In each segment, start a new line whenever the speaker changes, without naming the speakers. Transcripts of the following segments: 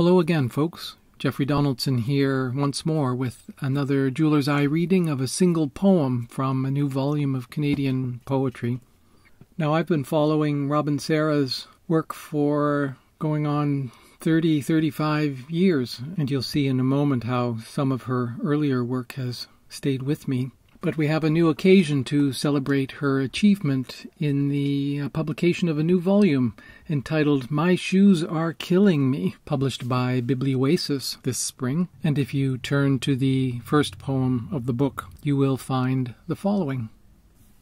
Hello again, folks. Jeffery Donaldson here once more with another Jeweler's Eye reading of a single poem from a new volume of Canadian poetry. Now, I've been following Robyn Sarah's work for going on 35 years, and you'll see in a moment how some of her earlier work has stayed with me. But we have a new occasion to celebrate her achievement in the publication of a new volume entitled My Shoes Are Killing Me, published by Biblioasis this spring. And if you turn to the first poem of the book, you will find the following.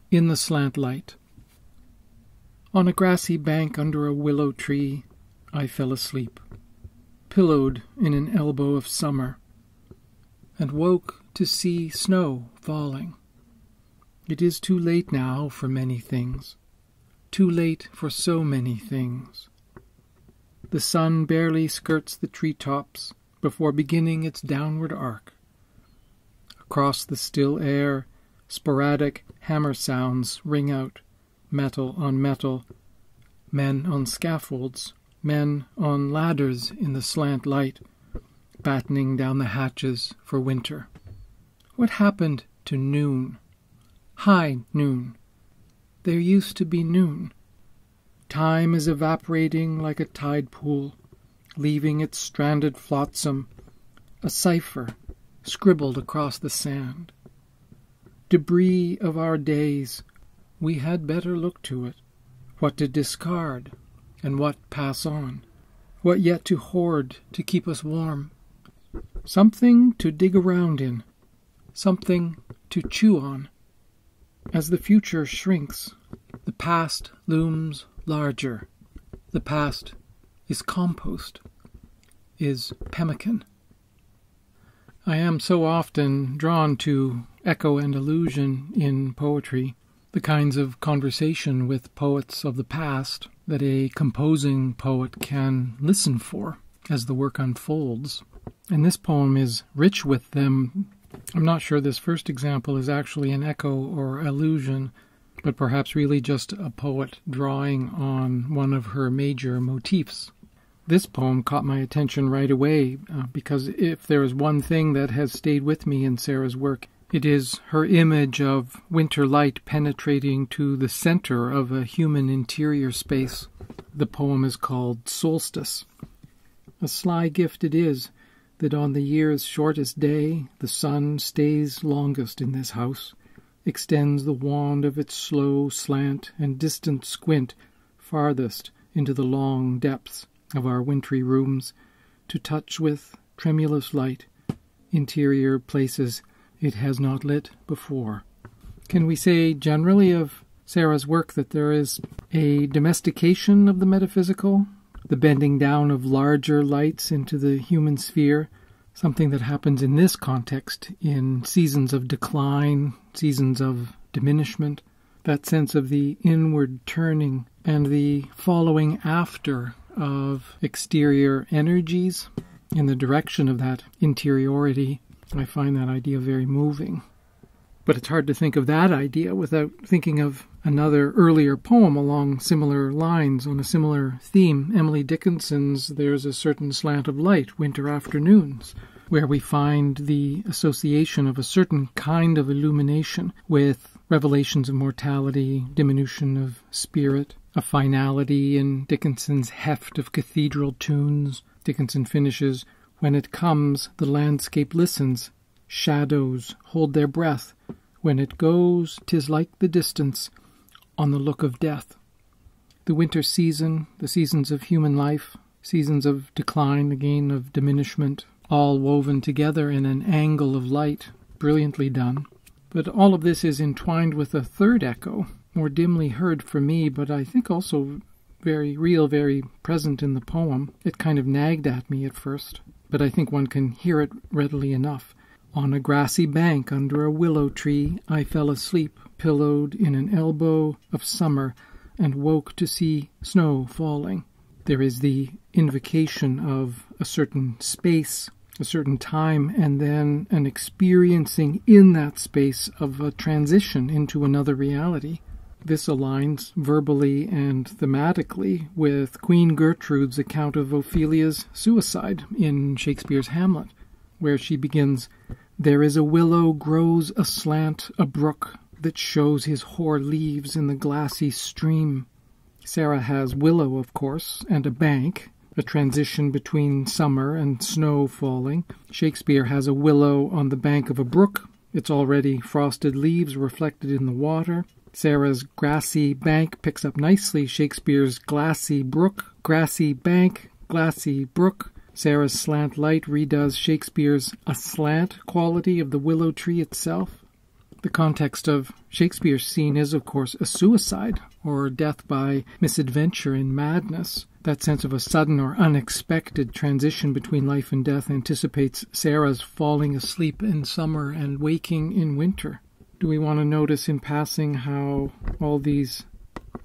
In the Slant Light. On a grassy bank under a willow tree, I fell asleep, pillowed in an elbow of summer, and woke to see snow falling. It is too late now for many things, too late for so many things. The sun barely skirts the treetops before beginning its downward arc. Across the still air, sporadic hammer sounds ring out, metal on metal, men on scaffolds, men on ladders in the slant light, battening down the hatches for winter. What happened to noon? High noon. There used to be noon. Time is evaporating like a tide pool, leaving its stranded flotsam, a cipher scribbled across the sand. Debris of our days, we had better look to it, what to discard and what pass on, what yet to hoard to keep us warm. Something to dig around in, something to chew on. As the future shrinks, the past looms larger. The past is compost, is pemmican. I am so often drawn to echo and allusion in poetry, the kinds of conversation with poets of the past that a composing poet can listen for as the work unfolds. And this poem is rich with them. I'm not sure this first example is actually an echo or allusion, but perhaps really just a poet drawing on one of her major motifs. This poem caught my attention right away because if there is one thing that has stayed with me in Sarah's work, it is her image of winter light penetrating to the center of a human interior space. The poem is called Solstice. A sly gift it is that on the year's shortest day the sun stays longest in this house, extends the wand of its slow slant and distant squint farthest into the long depths of our wintry rooms, to touch with tremulous light interior places it has not lit before. Can we say generally of Sarah's work that there is a domestication of the metaphysical? The bending down of larger lights into the human sphere, something that happens in this context in seasons of decline, seasons of diminishment, that sense of the inward turning and the following after of exterior energies in the direction of that interiority. I find that idea very moving. But it's hard to think of that idea without thinking of another earlier poem along similar lines on a similar theme, Emily Dickinson's There's a Certain Slant of Light, Winter Afternoons, where we find the association of a certain kind of illumination with revelations of mortality, diminution of spirit, a finality in Dickinson's heft of cathedral tunes. Dickinson finishes, when it comes, the landscape listens, shadows hold their breath. When it goes, 'tis like the distance on the look of death. The winter season, the seasons of human life, seasons of decline, again of diminishment, all woven together in an angle of light, brilliantly done. But all of this is entwined with a third echo, more dimly heard for me, but I think also very real, very present in the poem. It kind of nagged at me at first, but I think one can hear it readily enough. On a grassy bank under a willow tree, I fell asleep, pillowed in an elbow of summer, and woke to see snow falling. There is the invocation of a certain space, a certain time, and then an experiencing in that space of a transition into another reality. This aligns verbally and thematically with Queen Gertrude's account of Ophelia's suicide in Shakespeare's Hamlet, where she begins, "There is a willow grows aslant a brook that shows his hoar leaves in the glassy stream." Sarah has willow, of course, and a bank, a transition between summer and snow falling. Shakespeare has a willow on the bank of a brook. Its already frosted leaves reflected in the water. Sarah's grassy bank picks up nicely Shakespeare's glassy brook, grassy bank, glassy brook. Sarah's slant light redoes Shakespeare's aslant quality of the willow tree itself. The context of Shakespeare's scene is, of course, a suicide, or death by misadventure in madness. That sense of a sudden or unexpected transition between life and death anticipates Sarah's falling asleep in summer and waking in winter. Do we want to notice in passing how all these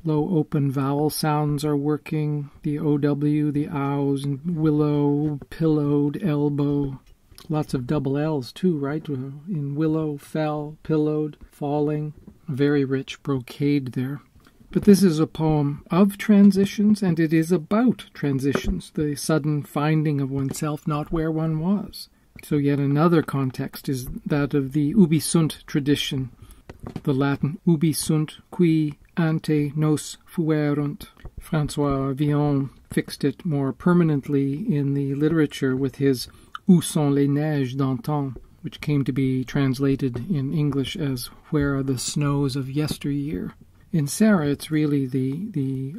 low open vowel sounds are working? The OW, the ows, and willow, pillowed, elbow. Lots of double L's too, right? In willow, fell, pillowed, falling. Very rich brocade there. But this is a poem of transitions, and it is about transitions, the sudden finding of oneself not where one was. So yet another context is that of the ubi sunt tradition, the Latin ubi sunt qui ante nos fuerunt. François Villon fixed it more permanently in the literature with his Où sont les neiges d'antan, which came to be translated in English as Where are the snows of yesteryear. In Sarah, it's really the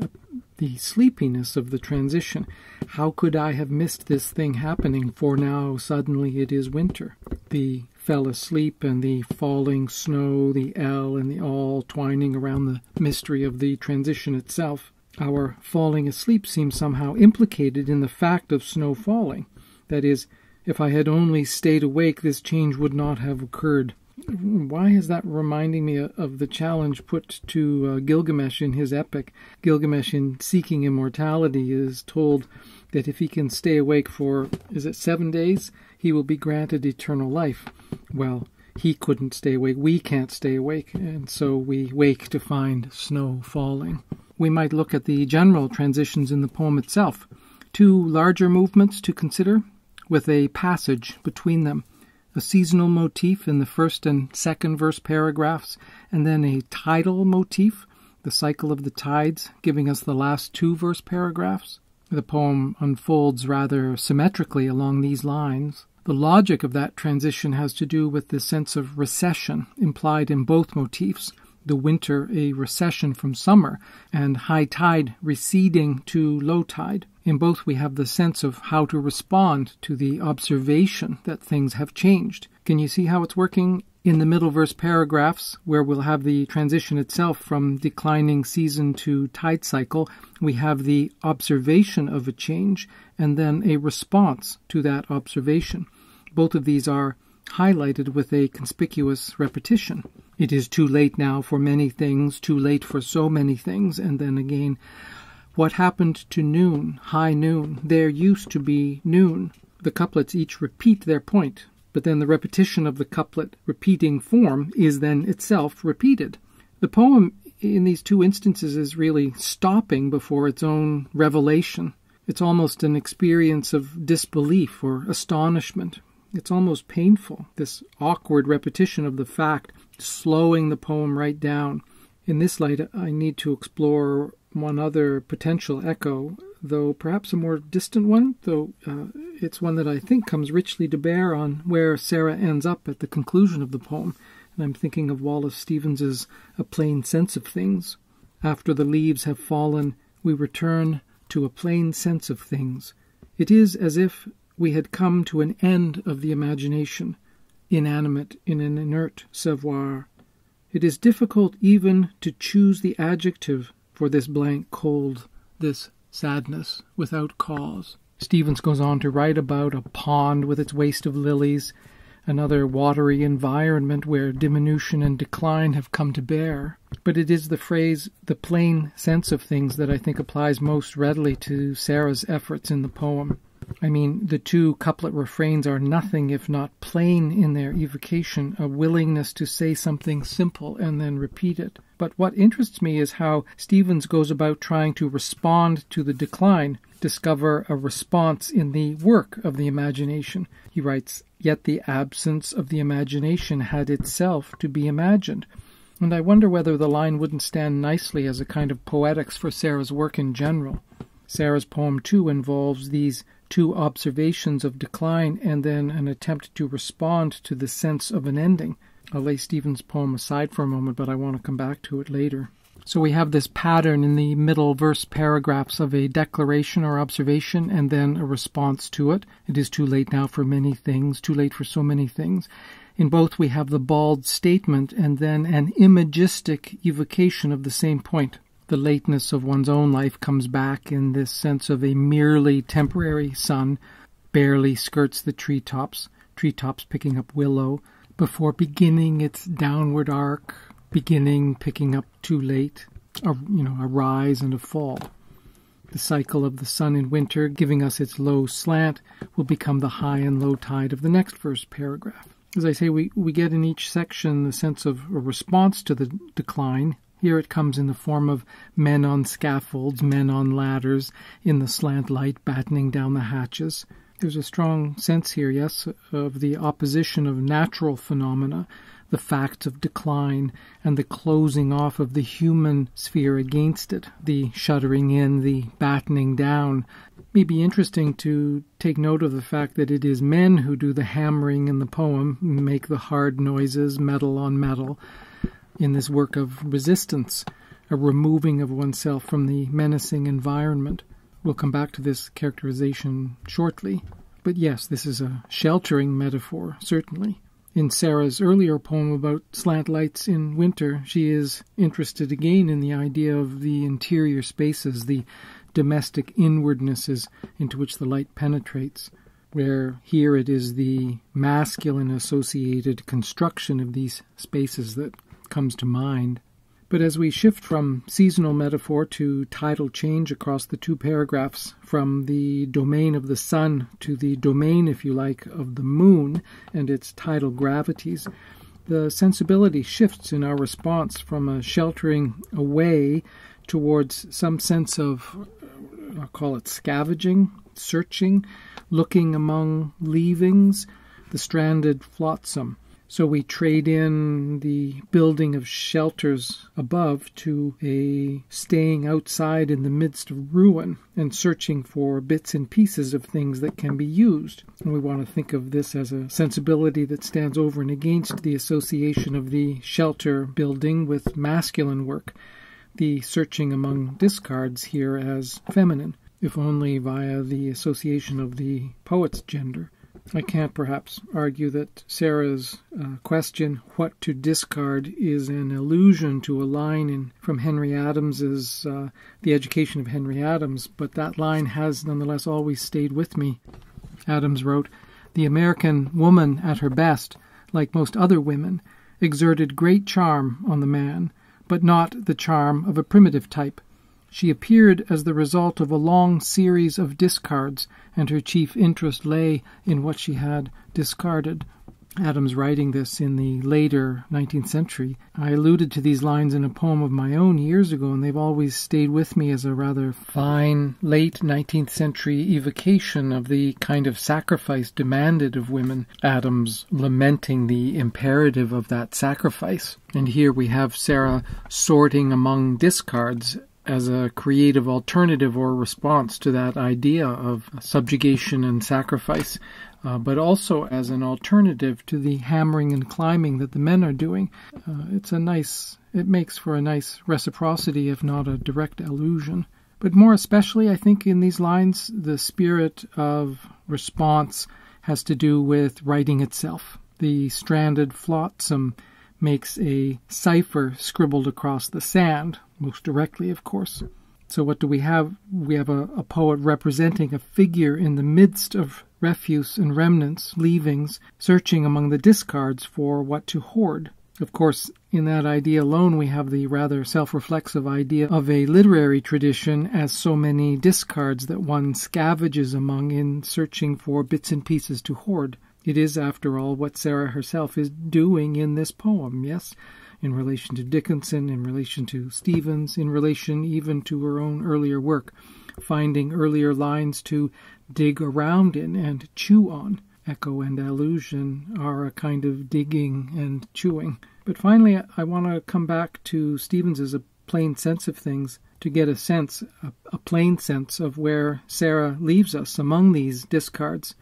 sleepiness of the transition. How could I have missed this thing happening, for now suddenly it is winter? The fell asleep and the falling snow, the L and the all twining around the mystery of the transition itself. Our falling asleep seems somehow implicated in the fact of snow falling. That is, if I had only stayed awake, this change would not have occurred. Why is that reminding me of the challenge put to Gilgamesh in his epic? Gilgamesh, in seeking immortality, is told that if he can stay awake for, 7 days, he will be granted eternal life. Well, he couldn't stay awake. We can't stay awake, and so we wake to find snow falling. We might look at the general transitions in the poem itself. 2 larger movements to consider, with a passage between them. A seasonal motif in the first and second verse paragraphs, and then a tidal motif, the cycle of the tides, giving us the last 2 verse paragraphs. The poem unfolds rather symmetrically along these lines. The logic of that transition has to do with the sense of recession implied in both motifs, the winter a recession from summer, and high tide receding to low tide. In both we have the sense of how to respond to the observation that things have changed. Can you see how it's working? In the middle verse paragraphs, where we'll have the transition itself from declining season to tide cycle, we have the observation of a change and then a response to that observation. Both of these are highlighted with a conspicuous repetition. It is too late now for many things, too late for so many things, and then again, what happened to noon, high noon? There used to be noon. The couplets each repeat their point, but then the repetition of the couplet repeating form is then itself repeated. The poem in these 2 instances is really stopping before its own revelation. It's almost an experience of disbelief or astonishment. It's almost painful, this awkward repetition of the fact, slowing the poem right down. In this light, I need to explore one other potential echo, though perhaps a more distant one, though it's one that I think comes richly to bear on where Sarah ends up at the conclusion of the poem. And I'm thinking of Wallace Stevens's A Plain Sense of Things. After the leaves have fallen, we return to a plain sense of things. It is as if we had come to an end of the imagination, inanimate in an inert savoir. It is difficult even to choose the adjective for this blank cold, this sadness without cause. Stevens goes on to write about a pond with its waste of lilies, another watery environment where diminution and decline have come to bear. But it is the phrase, the plain sense of things, that I think applies most readily to Sarah's efforts in the poem. I mean, the two couplet refrains are nothing if not plain in their evocation, a willingness to say something simple and then repeat it. But what interests me is how Stevens goes about trying to respond to the decline, discover a response in the work of the imagination. He writes, "Yet the absence of the imagination had itself to be imagined." And I wonder whether the line wouldn't stand nicely as a kind of poetics for Sarah's work in general. Sarah's poem, too, involves these two observations of decline and then an attempt to respond to the sense of an ending. I'll lay Stevens' poem aside for a moment, but I want to come back to it later. So we have this pattern in the middle verse paragraphs of a declaration or observation and then a response to it. It is too late now for many things, too late for so many things. In both we have the bald statement and then an imagistic evocation of the same point. The lateness of one's own life comes back in this sense of a merely temporary sun, barely skirts the treetops picking up willow, before beginning its downward arc, picking up too late, a rise and a fall. The cycle of the sun in winter, giving us its low slant, will become the high and low tide of the next verse paragraph. As I say, we get in each section the sense of a response to the decline. Here it comes in the form of men on scaffolds, men on ladders, in the slant light battening down the hatches. There's a strong sense here, yes, of the opposition of natural phenomena, the facts of decline, and the closing off of the human sphere against it, the shuttering in, the battening down. It may be interesting to take note of the fact that it is men who do the hammering in the poem, make the hard noises, metal on metal, in this work of resistance, a removing of oneself from the menacing environment. We'll come back to this characterization shortly. But yes, this is a sheltering metaphor, certainly. In Sarah's earlier poem about slant lights in winter, she is interested again in the idea of the interior spaces, the domestic inwardnesses into which the light penetrates, where here it is the masculine-associated construction of these spaces that comes to mind. But as we shift from seasonal metaphor to tidal change across the two paragraphs, from the domain of the sun to the domain, if you like, of the moon and its tidal gravities, the sensibility shifts in our response from a sheltering away towards some sense of, I'll call it scavenging, searching, looking among leavings, the stranded flotsam. So we trade in the building of shelters above to a staying outside in the midst of ruin and searching for bits and pieces of things that can be used. And we want to think of this as a sensibility that stands over and against the association of the shelter building with masculine work, the searching among discards here as feminine, if only via the association of the poet's gender. I can't perhaps argue that Sarah's question, what to discard, is an allusion to a line from Henry Adams's The Education of Henry Adams, but that line has nonetheless always stayed with me. Adams wrote, "The American woman at her best, like most other women, exerted great charm on the man, but not the charm of a primitive type. She appeared as the result of a long series of discards, and her chief interest lay in what she had discarded." Adams writing this in the later 19th century. I alluded to these lines in a poem of my own years ago, and they've always stayed with me as a rather fine late 19th century evocation of the kind of sacrifice demanded of women, Adams lamenting the imperative of that sacrifice. And here we have Sarah sorting among discards as a creative alternative or response to that idea of subjugation and sacrifice, but also as an alternative to the hammering and climbing that the men are doing. It makes for a nice reciprocity, if not a direct allusion. But more especially, I think, in these lines, the spirit of response has to do with writing itself. The stranded flotsam makes a cipher scribbled across the sand, most directly, of course. So what do we have? We have a poet representing a figure in the midst of refuse and remnants, leavings, searching among the discards for what to hoard. Of course, In that idea alone, we have the rather self-reflexive idea of a literary tradition as so many discards that one scavenges among in searching for bits and pieces to hoard. It is, after all, what Sarah herself is doing in this poem, yes? In relation to Dickinson, in relation to Stevens, in relation even to her own earlier work, finding earlier lines to dig around in and chew on. Echo and allusion are a kind of digging and chewing. But finally, I want to come back to Stevens's A Plain Sense of Things to get a sense, a plain sense of where Sarah leaves us among these discards.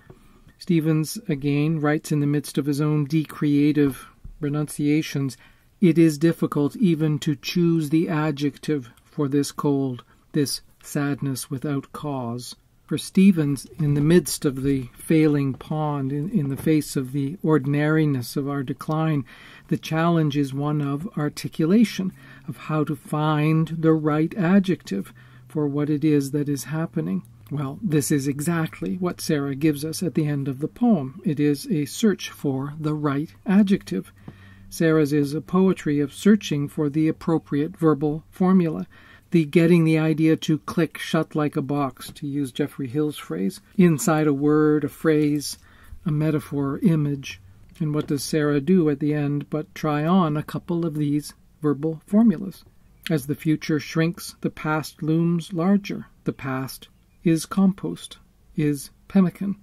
Stevens, again, writes in the midst of his own decreative renunciations, "It is difficult even to choose the adjective for this cold, this sadness without cause." For Stevens, in the midst of the failing pond, in the face of the ordinariness of our decline, the challenge is one of articulation, of how to find the right adjective for what it is that is happening. Well, this is exactly what Sarah gives us at the end of the poem. It is a search for the right adjective. Sarah's is a poetry of searching for the appropriate verbal formula, the getting the idea to click shut like a box, to use Jeffery Hill's phrase, inside a word, a phrase, a metaphor, image. And what does Sarah do at the end but try on a couple of these verbal formulas? As the future shrinks, the past looms larger. The past is compost, is pemmican.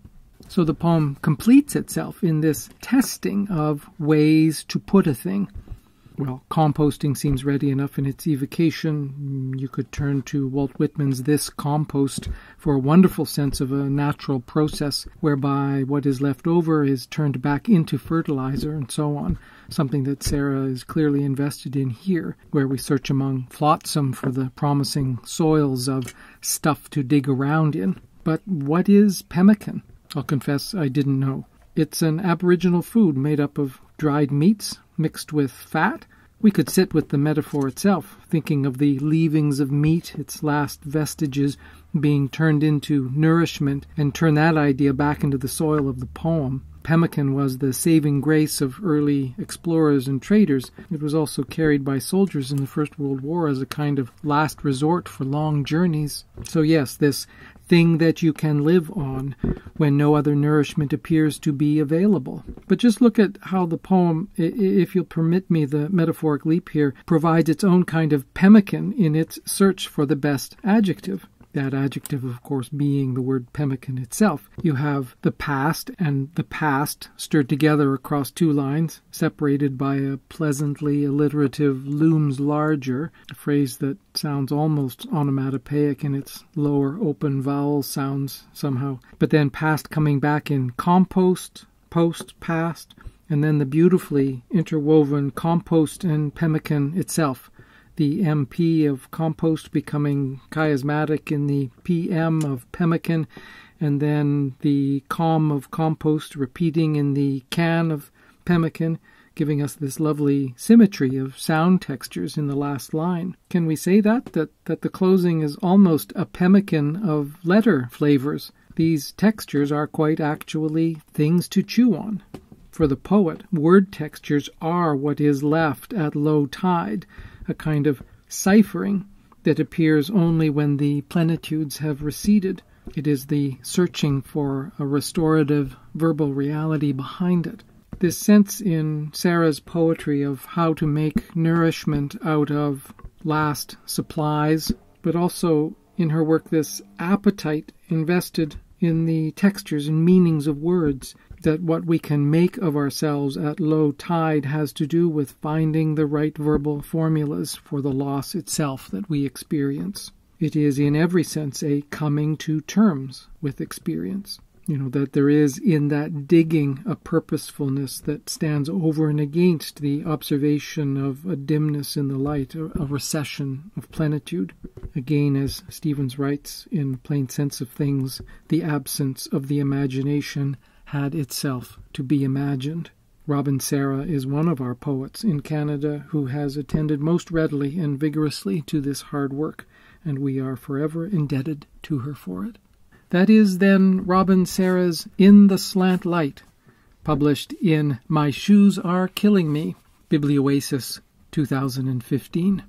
So the poem completes itself in this testing of ways to put a thing. Well, composting seems ready enough in its evocation. You could turn to Walt Whitman's This Compost for a wonderful sense of a natural process whereby what is left over is turned back into fertilizer and so on, something that Sarah is clearly invested in here, where we search among flotsam for the promising soils of stuff to dig around in. But what is pemmican? I'll confess I didn't know. It's an aboriginal food made up of dried meats mixed with fat. We could sit with the metaphor itself, thinking of the leavings of meat, its last vestiges being turned into nourishment, and turn that idea back into the soil of the poem. Pemmican was the saving grace of early explorers and traders. It was also carried by soldiers in the First World War as a kind of last resort for long journeys. So yes, this thing that you can live on when no other nourishment appears to be available. But just look at how the poem, if you'll permit me the metaphoric leap here, provides its own kind of pemmican in its search for the best adjective. That adjective, of course, being the word pemmican itself. You have the past and the past stirred together across two lines, separated by a pleasantly alliterative looms larger, a phrase that sounds almost onomatopoeic in its lower open vowel sounds somehow. But then past coming back in compost, post, past, and then the beautifully interwoven compost and pemmican itself. The MP of compost becoming chiasmatic in the PM of pemmican, and then the com of compost repeating in the can of pemmican, giving us this lovely symmetry of sound textures in the last line. Can we say that the closing is almost a pemmican of letter flavors? These textures are quite actually things to chew on. For the poet, word textures are what is left at low tide, a kind of ciphering that appears only when the plenitudes have receded. It is the searching for a restorative verbal reality behind it. This sense in Sarah's poetry of how to make nourishment out of last supplies, but also in her work this appetite invested in the textures and meanings of words, that what we can make of ourselves at low tide has to do with finding the right verbal formulas for the loss itself that we experience. It is in every sense a coming to terms with experience. That there is in that digging a purposefulness that stands over and against the observation of a dimness in the light, a recession of plenitude. Again, as Stevens writes in Plain Sense of Things, the absence of the imagination had itself to be imagined. Robyn Sarah is one of our poets in Canada who has attended most readily and vigorously to this hard work, and we are forever indebted to her for it. That is then Robyn Sarah's In the Slant Light, published in My Shoes Are Killing Me, Biblioasis 2015.